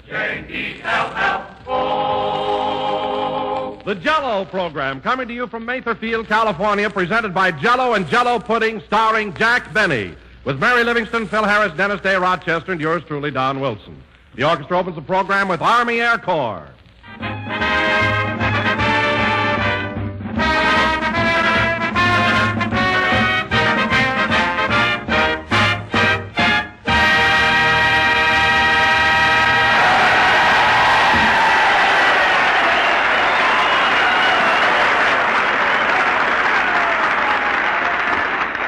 J-E-L-L-O. The Jell-O program, coming to you from Matherfield, California, presented by Jell-O and Jell-O Pudding, starring Jack Benny, with Mary Livingston, Phil Harris, Dennis Day Rochester, and yours truly, Don Wilson. The orchestra opens the program with Army Air Corps.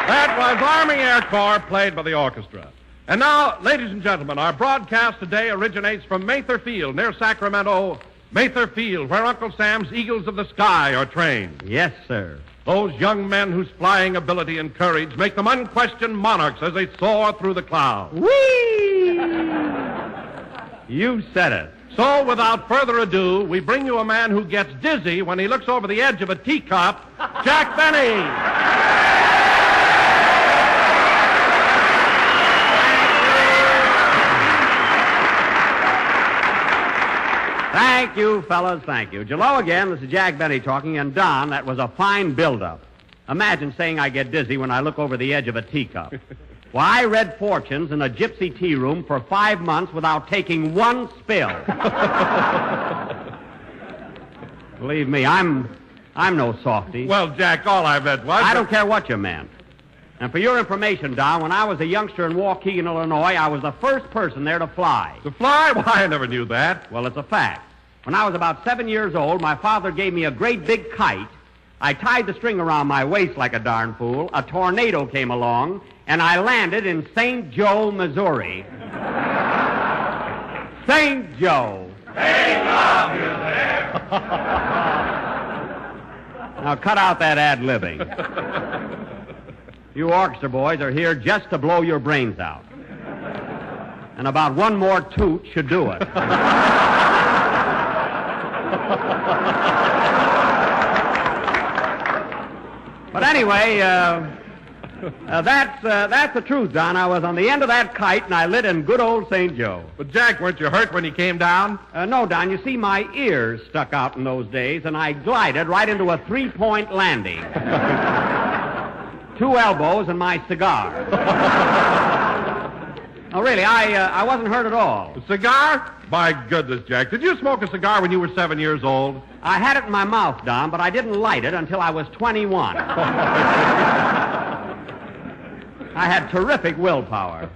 That was Army Air Corps, played by the orchestra. And now, ladies and gentlemen, our broadcast today originates from Matherfield, near Sacramento. Matherfield, where Uncle Sam's Eagles of the Sky are trained. Yes, sir. Those young men whose flying ability and courage make them unquestioned monarchs as they soar through the clouds. Whee! You said it. So, without further ado, we bring you a man who gets dizzy when he looks over the edge of a teacup, Jack Benny. Thank you, fellas, thank you. Jello again, this is Jack Benny talking, and Don, that was a fine build-up. Imagine saying I get dizzy when I look over the edge of a teacup. Why, I read fortunes in a gypsy tea room for 5 months without taking one spill. Believe me, I'm no softy. Well, Jack, all I meant was... I don't care what you meant. And for your information, Don, when I was a youngster in Waukegan, Illinois, I was the first person there to fly. To fly? Why, I never knew that. Well, it's a fact. When I was about 7 years old, my father gave me a great big kite. I tied the string around my waist like a darn fool. A tornado came along, and I landed in St. Joe, Missouri. St. Joe. They love you there. Now, cut out that ad-libbing. You orchestra boys are here just to blow your brains out. And about one more toot should do it. But anyway, that's the truth, Don. I was on the end of that kite, and I lit in good old St. Joe. But, Jack, weren't you hurt when you came down? No, Don. You see, my ears stuck out in those days, and I glided right into a three-point landing. 2 elbows and my cigar. No, really, I wasn't hurt at all. A cigar? My goodness, Jack. Did you smoke a cigar when you were 7 years old? I had it in my mouth, Don, but I didn't light it until I was 21. I had terrific willpower.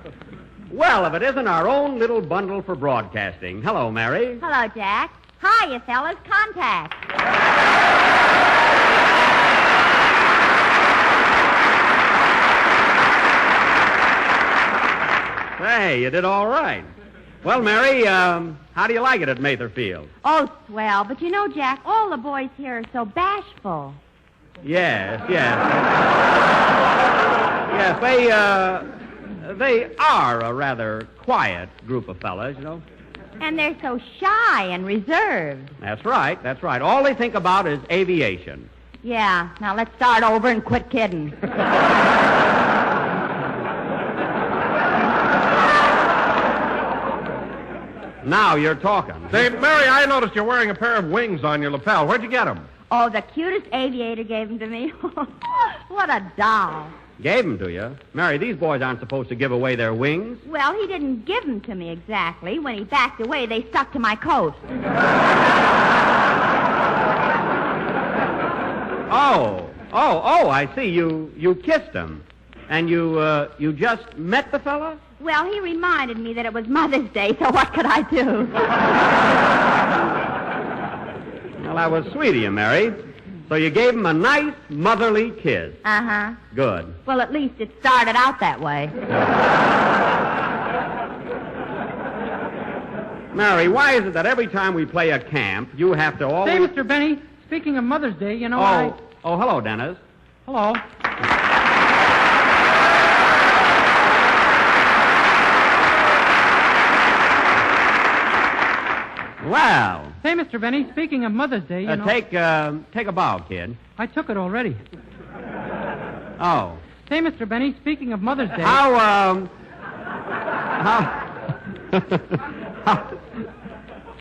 Well, if it isn't our own little bundle for broadcasting. Hello, Mary. Hello, Jack. Hiya, fellas. Contact. Hey, you did all right. Well, Mary, how do you like it at Matherfield? Oh, swell. But you know, Jack, all the boys here are so bashful. Yes. Yes, they are a rather quiet group of fellas, you know. And they're so shy and reserved. That's right. All they think about is aviation. Yeah. Now let's start over and quit kidding. Now you're talking. Say, Mary, I noticed you're wearing a pair of wings on your lapel. Where'd you get them? Oh, the cutest aviator gave them to me. What a doll. Gave them to you? Mary, these boys aren't supposed to give away their wings. Well, he didn't give them to me exactly. When he backed away, they stuck to my coat. Oh, I see. You kissed him. And you just met the fella? Well, he reminded me that it was Mother's Day, so what could I do? Well, that was sweet of you, Mary. So you gave him a nice motherly kiss. Uh-huh. Good. Well, at least it started out that way. Mary, why is it that every time we play a camp, you have to always... Say, Mr. Benny, speaking of Mother's Day, you know, Oh, hello, Dennis. Hello. Well. Say, Mr. Benny, speaking of Mother's Day, you know... Take a bow, kid. I took it already. Oh. Say, Mr. Benny, speaking of Mother's Day...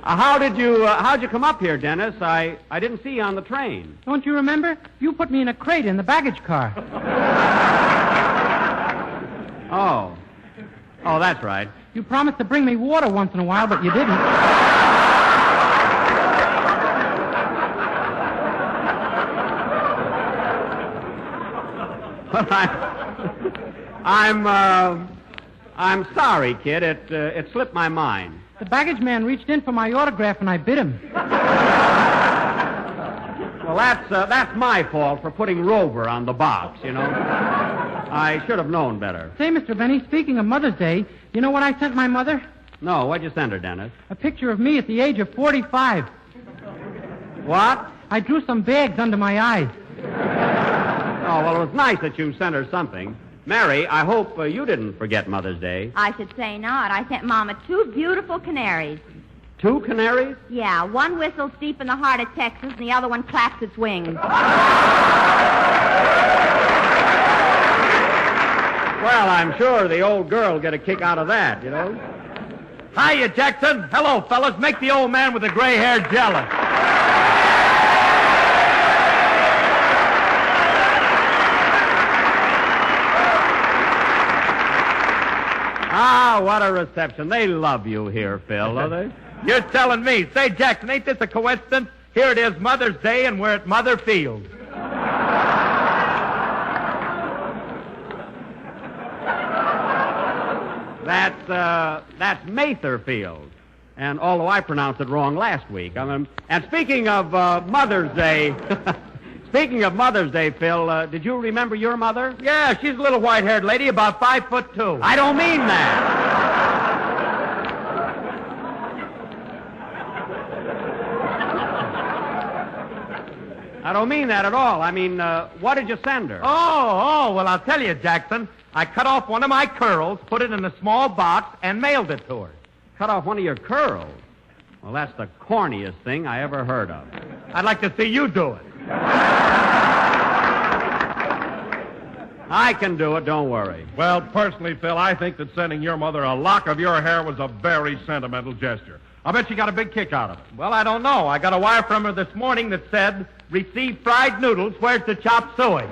How'd you come up here, Dennis? I didn't see you on the train. Don't you remember? You put me in a crate in the baggage car. Oh, that's right. You promised to bring me water once in a while, but you didn't. I'm sorry, kid. It slipped my mind. The baggage man reached in for my autograph and I bit him. Well, that's my fault for putting Rover on the box, you know. I should have known better. Say, Mr. Benny, speaking of Mother's Day, you know what I sent my mother? No, what'd you send her, Dennis? A picture of me at the age of 45. What? I drew some bags under my eyes. Oh, well, it was nice that you sent her something. Mary, I hope you didn't forget Mother's Day. I should say not. I sent Mama 2 beautiful canaries. 2 canaries? Yeah, one whistles deep in the heart of Texas, and the other one claps its wings. Well, I'm sure the old girl will get a kick out of that, you know. Hiya, Jackson. Hello, fellas. Make the old man with the gray hair jealous. Ah, what a reception. They love you here, Phil, don't they? You're telling me. Say, Jackson, ain't this a coincidence? Here it is, Mother's Day, and we're at Mother Field. That's Mather Field. And although I pronounced it wrong last week, and speaking of Mother's Day, Phil, did you remember your mother? Yeah, she's a little white-haired lady, about 5'2". I don't mean that. I don't mean that at all. I mean, what did you send her? Oh, well, I'll tell you, Jackson. I cut off one of my curls, put it in a small box, and mailed it to her. Cut off one of your curls? Well, that's the corniest thing I ever heard of. I'd like to see you do it. I can do it, don't worry. Well, personally, Phil, I think that sending your mother a lock of your hair was a very sentimental gesture. I bet she got a big kick out of it. Well, I don't know. I got a wire from her this morning that said, "Received fried noodles. Where's the chop suey?"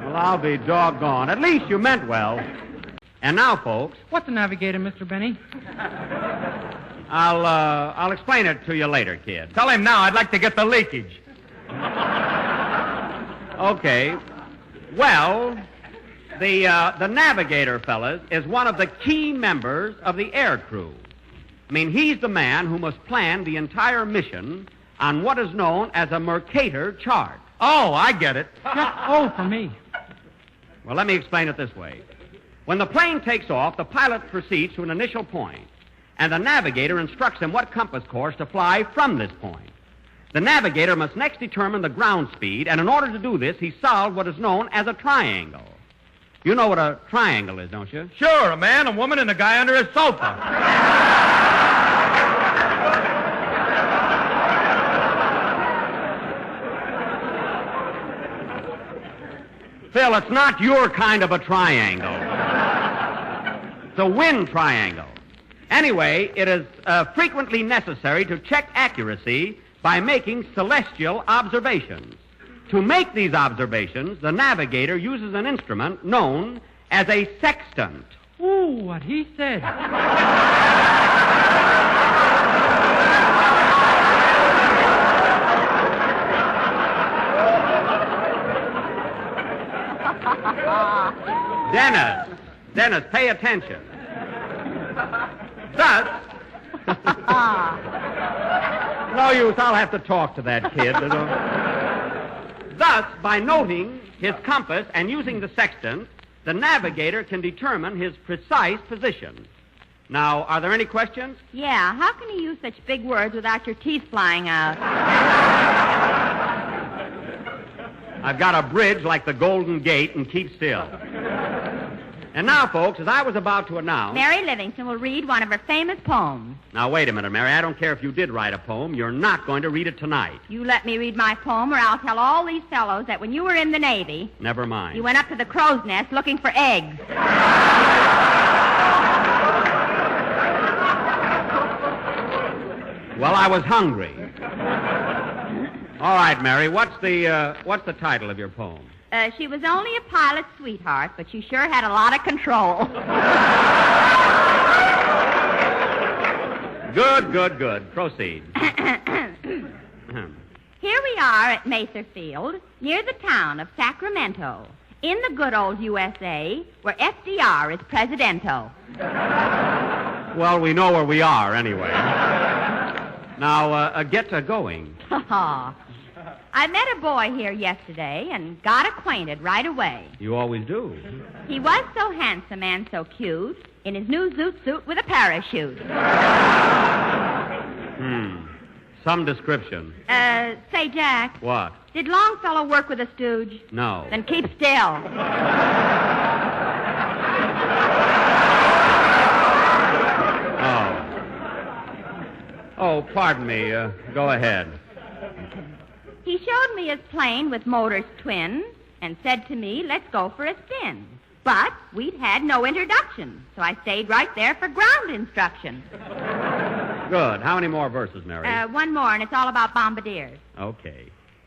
Well, I'll be doggone. At least you meant well. And now, folks... What's a navigator, Mr. Benny? I'll explain it to you later, kid. Tell him now. I'd like to get the leakage. Okay. Well, the navigator, fellas, is one of the key members of the air crew. I mean, he's the man who must plan the entire mission on what is known as a Mercator chart. Oh, I get it. Just O for me. Well, let me explain it this way. When the plane takes off, the pilot proceeds to an initial point, and the navigator instructs him what compass course to fly from this point. The navigator must next determine the ground speed, and in order to do this, he solved what is known as a triangle. You know what a triangle is, don't you? Sure, a man, a woman, and a guy under a sofa. Phil, it's not your kind of a triangle. It's a wind triangle. Anyway, it is frequently necessary to check accuracy by making celestial observations. To make these observations, the navigator uses an instrument known as a sextant. Ooh, what he said. Dennis, pay attention. Thus, no use, I'll have to talk to that kid. Thus, by noting his compass and using the sextant, the navigator can determine his precise position. Now, are there any questions? Yeah, how can you use such big words without your teeth flying out? I've got a bridge like the Golden Gate, and keep still. And now, folks, as I was about to announce... Mary Livingston will read one of her famous poems. Now, wait a minute, Mary. I don't care if you did write a poem. You're not going to read it tonight. You let me read my poem, or I'll tell all these fellows that when you were in the Navy... Never mind. You went up to the crow's nest looking for eggs. Well, I was hungry. All right, Mary, what's the title of your poem? She was only a pilot's sweetheart, but she sure had a lot of control. Good. Proceed. Here we are at Mather Field, near the town of Sacramento, in the good old USA, where FDR is presidento. Well, we know where we are, anyway. Now, get going. I met a boy here yesterday and got acquainted right away. You always do. He was so handsome and so cute in his new zoot suit with a parachute. Some description. Say, Jack. What? Did Longfellow work with a stooge? No. Then keep still. Oh, pardon me. Go ahead. He showed me his plane with motors twin and said to me, let's go for a spin. But we'd had no introduction, so I stayed right there for ground instruction. Good. How many more verses, Mary? One more, and it's all about bombardiers. Okay.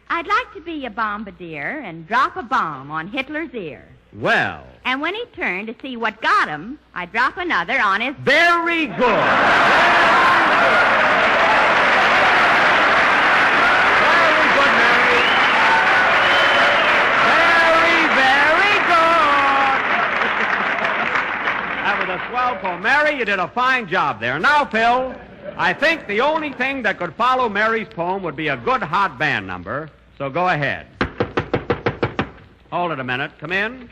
I'd like to be a bombardier and drop a bomb on Hitler's ear. Well. And when he turned to see what got him, I'd drop another on his... Very good. A swell poem. Mary, you did a fine job there. Now, Phil, I think the only thing that could follow Mary's poem would be a good hot band number, so go ahead. Hold it a minute. Come in.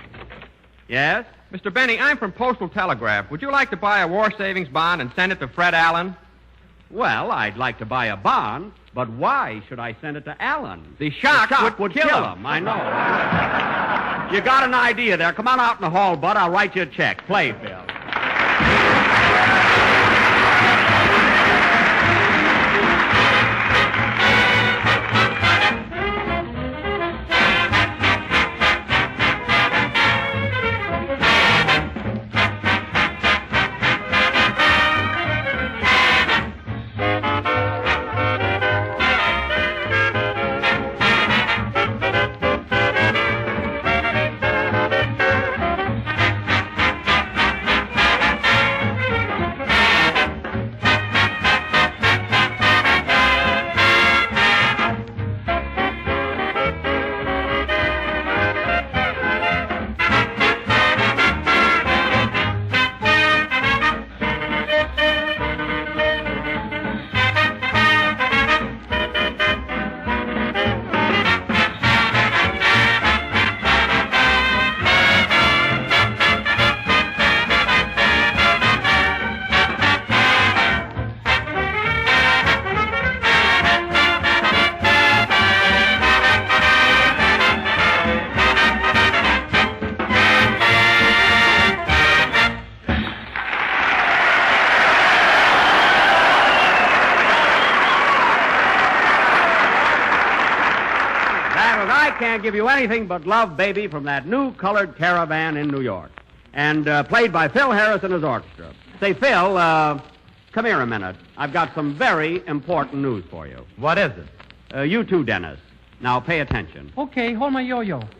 Yes? Mr. Benny, I'm from Postal Telegraph. Would you like to buy a war savings bond and send it to Fred Allen? Well, I'd like to buy a bond, but why should I send it to Allen? The shock would kill him. I know. You got an idea there. Come on out in the hall, Bud. I'll write you a check. Play, Phil. Can't give you anything but love, baby, from that new colored caravan in New York. And played by Phil Harris and his orchestra. Say, Phil, come here a minute. I've got some very important news for you. What is it? You too, Dennis. Now pay attention. Okay, hold my yo-yo. Put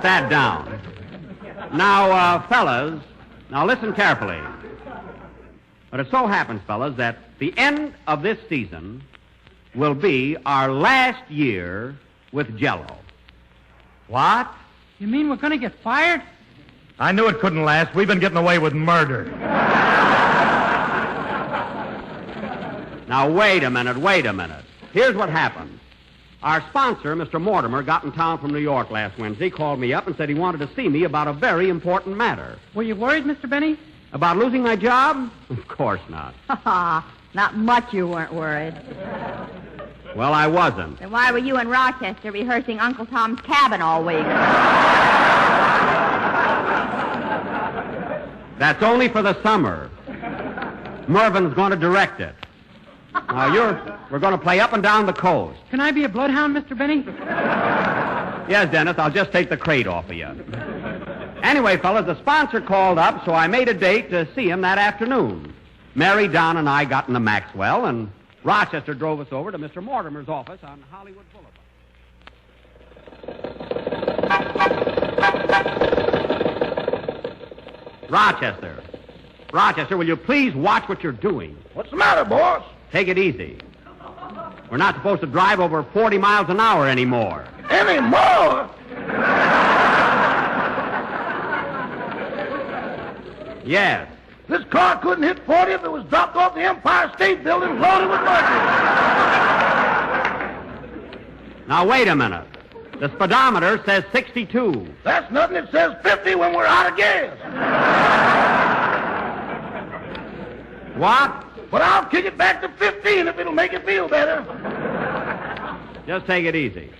that down. Now, fellas, now listen carefully. But it so happens, fellas, that the end of this season will be our last year with Jell-O. What? You mean we're going to get fired? I knew it couldn't last. We've been getting away with murder. Now, wait a minute. Here's what happened. Our sponsor, Mr. Mortimer, got in town from New York last Wednesday, called me up and said he wanted to see me about a very important matter. Were you worried, Mr. Benny? About losing my job? Of course not. Not much you weren't worried. Well, I wasn't. Then why were you in Rochester rehearsing Uncle Tom's Cabin all week? That's only for the summer. Mervin's going to direct it. Now, we're going to play up and down the coast. Can I be a bloodhound, Mr. Benny? Yes, Dennis, I'll just take the crate off of you. Anyway, fellas, the sponsor called up, so I made a date to see him that afternoon. Mary, Don, and I got in the Maxwell, and Rochester drove us over to Mr. Mortimer's office on Hollywood Boulevard. Rochester, will you please watch what you're doing? What's the matter, boss? Take it easy. We're not supposed to drive over 40 miles an hour anymore. Anymore? Yes. This car couldn't hit 40 if it was dropped off the Empire State Building loaded with luggage. Now, wait a minute. The speedometer says 62. That's nothing. It says 50 when we're out of gas. What? But I'll kick it back to 15 if it'll make you feel better. Just take it easy.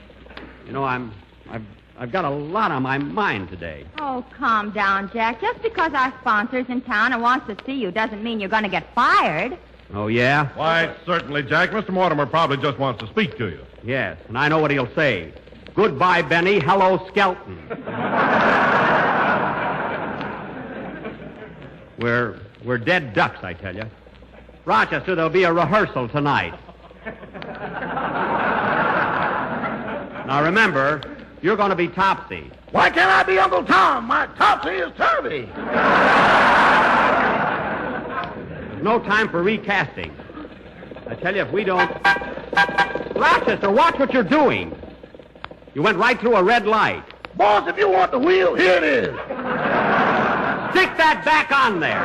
You know, I've got a lot on my mind today. Oh, calm down, Jack. Just because our sponsor's in town and wants to see you doesn't mean you're going to get fired. Oh, yeah? Why, certainly, Jack. Mr. Mortimer probably just wants to speak to you. Yes, and I know what he'll say. Goodbye, Benny. Hello, Skelton. We're dead ducks, I tell you. Rochester, there'll be a rehearsal tonight. Now, remember, you're going to be Topsy. Why can't I be Uncle Tom? My Topsy is Turvy. There's no time for recasting. I tell you, if we don't... Rochester, watch what you're doing. You went right through a red light. Boss, if you want the wheel, here it is. Stick that back on there.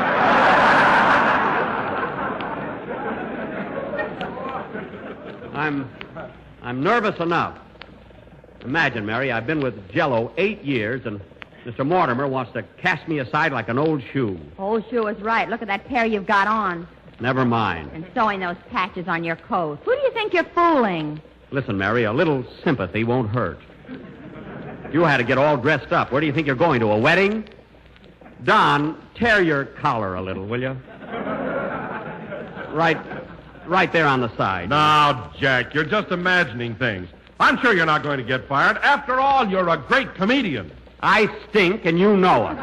I'm nervous enough. Imagine, Mary, I've been with Jello 8 years, and Mr. Mortimer wants to cast me aside like an old shoe. Old shoe is right. Look at that pair you've got on. Never mind. And sewing those patches on your coat. Who do you think you're fooling? Listen, Mary, a little sympathy won't hurt. You had to get all dressed up. Where do you think you're going, to a wedding? Don, tear your collar a little, will you? Right there on the side. Now, Jack, you're just imagining things. I'm sure you're not going to get fired. After all, you're a great comedian. I stink, and you know it.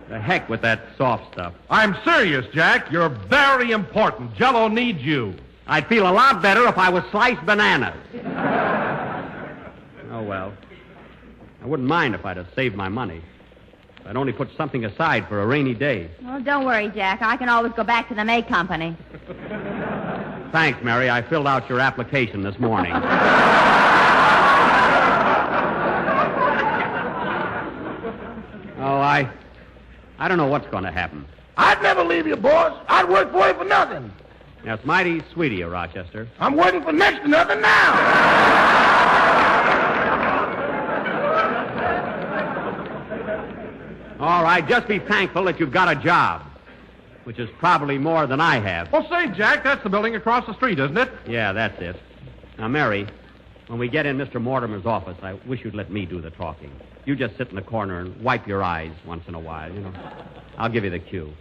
The heck with that soft stuff. I'm serious, Jack. You're very important. Jello needs you. I'd feel a lot better if I was sliced bananas. Oh, well. I wouldn't mind if I'd have saved my money. I'd only put something aside for a rainy day. Well, don't worry, Jack. I can always go back to the May Company. Thanks, Mary. I filled out your application this morning. Oh, I don't know what's going to happen. I'd never leave you, boss. I'd work for you for nothing. That's mighty sweet of you, Rochester. I'm working for next to nothing now. All right, just be thankful that you've got a job, which is probably more than I have. Well, say, Jack, that's the building across the street, isn't it? Yeah, that's it. Now, Mary, when we get in Mr. Mortimer's office, I wish you'd let me do the talking. You just sit in the corner and wipe your eyes once in a while, you know. I'll give you the cue.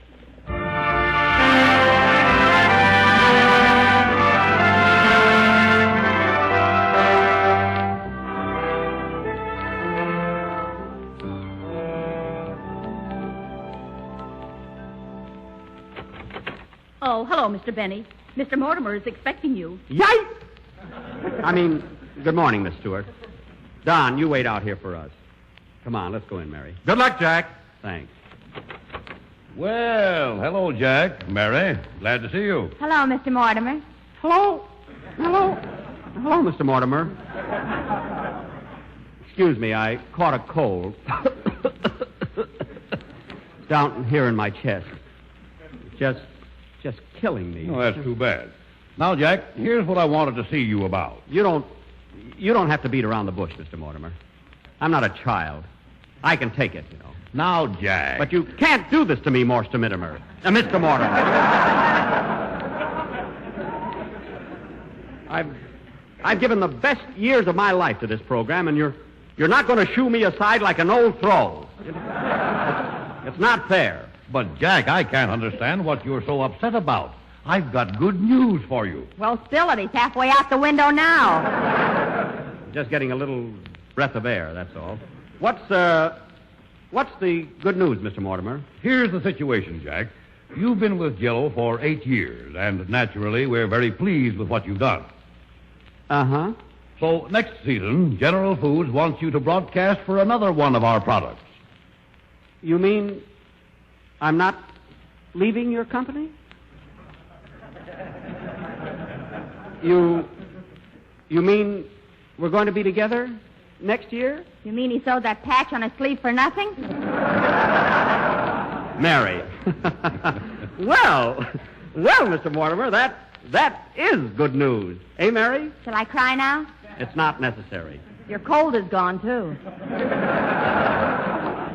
Oh, hello, Mr. Benny. Mr. Mortimer is expecting you. Yipe! Good morning, Miss Stewart. Don, you wait out here for us. Come on, let's go in, Mary. Good luck, Jack. Thanks. Well, hello, Jack. Mary, glad to see you. Hello, Mr. Mortimer. Hello, Mr. Mortimer. Excuse me, I caught a cold. Down here in my chest. Just killing me. Oh, that's too bad. Now, Jack, here's what I wanted to see you about. You don't have to beat around the bush, Mr. Mortimer. I'm not a child. I can take it, you know. Now, Jack. But you can't do this to me, Mr. Mortimer. Mr. Mortimer. I've given the best years of my life to this program, and you're not going to shoo me aside like an old throw. It's not fair. But, Jack, I can't understand what you're so upset about. I've got good news for you. Well, spill it. He's halfway out the window now. Just getting a little breath of air, that's all. What's the good news, Mr. Mortimer? Here's the situation, Jack. You've been with Jello for 8 years, and naturally, we're very pleased with what you've done. Uh-huh. So next season, General Foods wants you to broadcast for another one of our products. You mean I'm not leaving your company? You mean we're going to be together next year? You mean he sewed that patch on his sleeve for nothing? Mary. Well, Mr. Mortimer, that is good news. Eh, Mary? Shall I cry now? It's not necessary. Your cold is gone, too.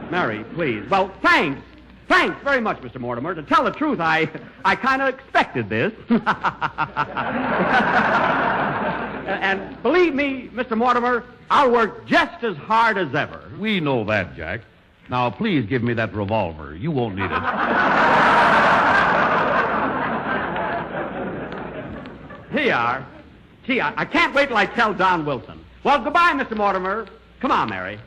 Mary, please. Well, thanks. Thanks very much, Mr. Mortimer. To tell the truth, I kind of expected this. And believe me, Mr. Mortimer, I'll work just as hard as ever. We know that, Jack. Now, please give me that revolver. You won't need it. Here you are. Gee, I can't wait till I tell Don Wilson. Well, goodbye, Mr. Mortimer. Come on, Mary.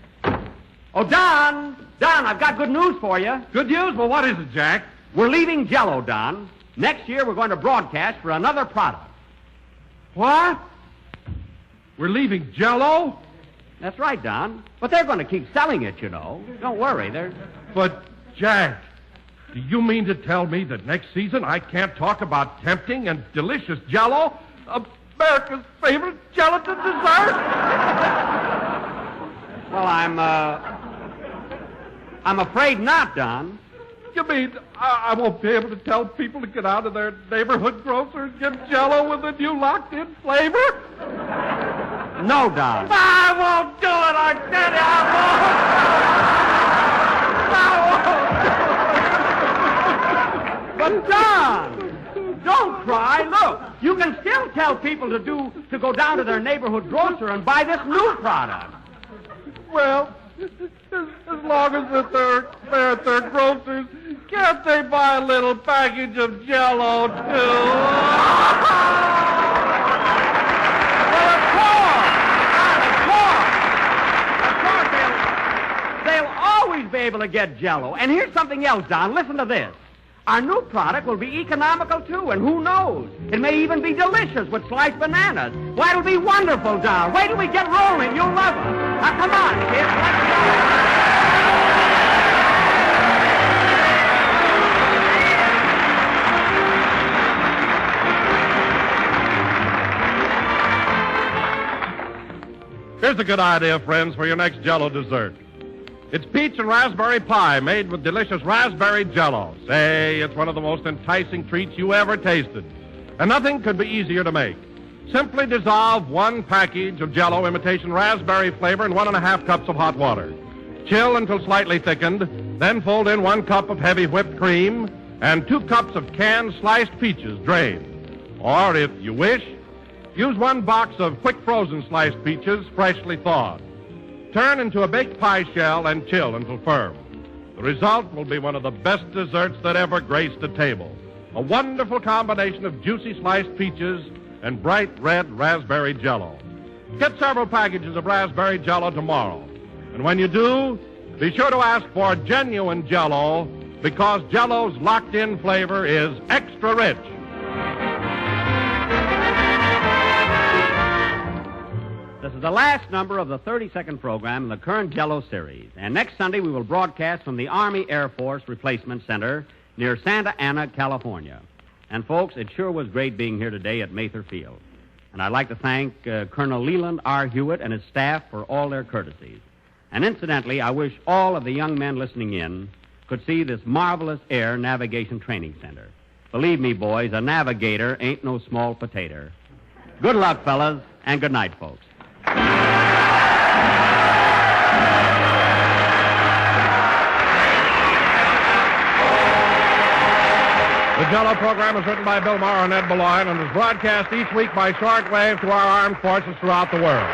Oh, Don, I've got good news for you. Good news? Well, what is it, Jack? We're leaving Jello, Don. Next year, we're going to broadcast for another product. What? We're leaving Jello? That's right, Don. But they're going to keep selling it, you know. Don't worry. But, Jack, do you mean to tell me that next season I can't talk about tempting and delicious Jello? America's favorite gelatin dessert? Well, I'm afraid not, Don. You mean I won't be able to tell people to get out of their neighborhood grocer and get Jello with a new locked-in flavor? No, Don. I won't do it, I tell you, I won't. But, Don, don't cry. Look, you can still tell people to go down to their neighborhood grocer and buy this new product. Well, as long as they're at their grocers, can't they buy a little package of Jello, too? Well, of course, they'll always be able to get Jello. And here's something else, Don. Listen to this. Our new product will be economical, too, and who knows? It may even be delicious with sliced bananas. Why, it'll be wonderful, Don. Wait till we get rolling. You'll love it. Now, come on, kids. Let's go. Here's a good idea, friends, for your next Jello dessert. It's peach and raspberry pie made with delicious raspberry Jello. Say, it's one of the most enticing treats you ever tasted. And nothing could be easier to make. Simply dissolve 1 package of Jello imitation raspberry flavor in 1.5 cups of hot water. Chill until slightly thickened, then fold in 1 cup of heavy whipped cream and 2 cups of canned sliced peaches drained. Or, if you wish, use 1 box of quick frozen sliced peaches freshly thawed. Turn into a baked pie shell and chill until firm. The result will be one of the best desserts that ever graced a table. A wonderful combination of juicy sliced peaches and bright red raspberry Jello. Get several packages of raspberry Jello tomorrow. And when you do, be sure to ask for genuine Jello, because Jello's locked-in flavor is extra rich. This is the last number of the 32nd program in the current Jello series. And next Sunday, we will broadcast from the Army Air Force Replacement Center near Santa Ana, California. And, folks, it sure was great being here today at Mather Field. And I'd like to thank Colonel Leland R. Hewitt and his staff for all their courtesies. And incidentally, I wish all of the young men listening in could see this marvelous air navigation training center. Believe me, boys, a navigator ain't no small potato. Good luck, fellas, and good night, folks. The Jello program is written by Bill Maher and Ed Beloin and is broadcast each week by shortwave to our armed forces throughout the world.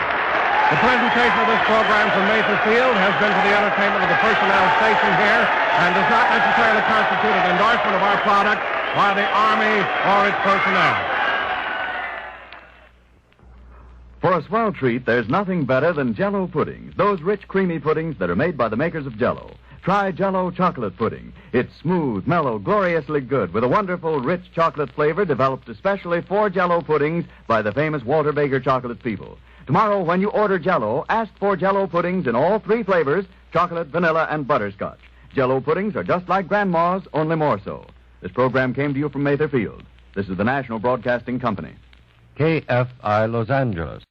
The presentation of this program from Mather Field has been for the entertainment of the personnel stationed here and does not necessarily constitute an endorsement of our product by the Army or its personnel. For a swell treat, there's nothing better than Jell-O puddings, those rich, creamy puddings that are made by the makers of Jell-O. Try Jell-O chocolate pudding. It's smooth, mellow, gloriously good, with a wonderful, rich chocolate flavor developed especially for Jell-O puddings by the famous Walter Baker chocolate people. Tomorrow, when you order Jell-O, ask for Jell-O puddings in all 3 flavors, chocolate, vanilla, and butterscotch. Jell-O puddings are just like Grandma's, only more so. This program came to you from Mather Field. This is the National Broadcasting Company. KFI Los Angeles.